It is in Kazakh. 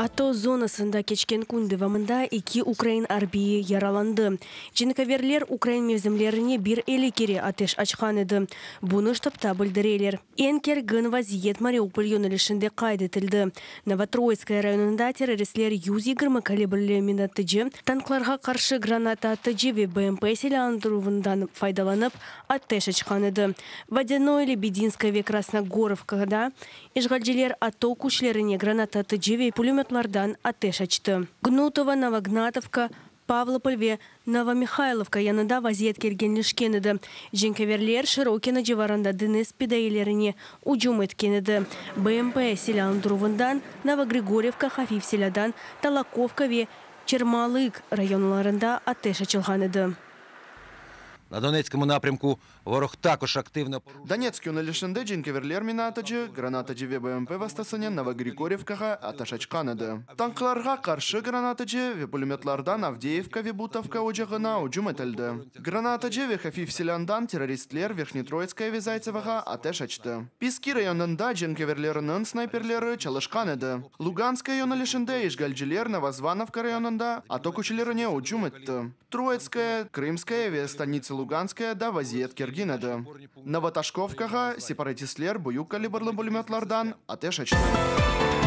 Ато зонасында кечкен күнді вамында 2 Украин арбии яраланды. Жинкаверлер Украин мевземлеріне bir элекере атеш ачқан еді. Бұны штабта білдірелер. Энкер гын вазиет Мариуполь йонелішінде қайдетілді. Новотроицкая районында террористлер 120 калибрлі минаттыжы, танкларға қаршы граната атыжы ве БМП селяндырувындан файдаланып атеш ачқан еді. Водяной Лебединская ве Красногоровкада ишгалжилер ато күшлеріне граната атыжы ве пулеметлардан атеш ачты. Гнутова, Новогнатовка, Павлополь ве Новомихайловка янында вазиет келген лишкен еді. Жинкаверлер Широкина жеваранда Денис педейлеріне уджум еткен еді. БМП селяндырувындан Новогригорьевка, Хафив селядан Талаковка ве Чермалык районларында атеш ачылған еді. На Донецькому напрямку ворог також активно порушує. Донецкий уналишенде жинкаверлер минатыжы, гранатыжы ве БМП вастасыне Новогригорьевкаға аташ ачкан еді. Танкларға қаршы гранатыжы ве пулеметлардан Авдеевка ве Бутовка очағына уджум етілді. Гранатыжы ве Хафив селяндан террористлер Верхнетроицкая ве Зайцеваға аташ ачты. Писки районында жинкаверлерінің снайперлері чалышкан еді. Луганская уналишенде ишгалжилер Новозвановка районында ато күчелеріне уджум етті. Троицкая, Крымская ве станица Луганская да вазиет кергин еді. Новоташковкаға сепаратистлер бұйық калибрлы пулеметлардан атеш ачты.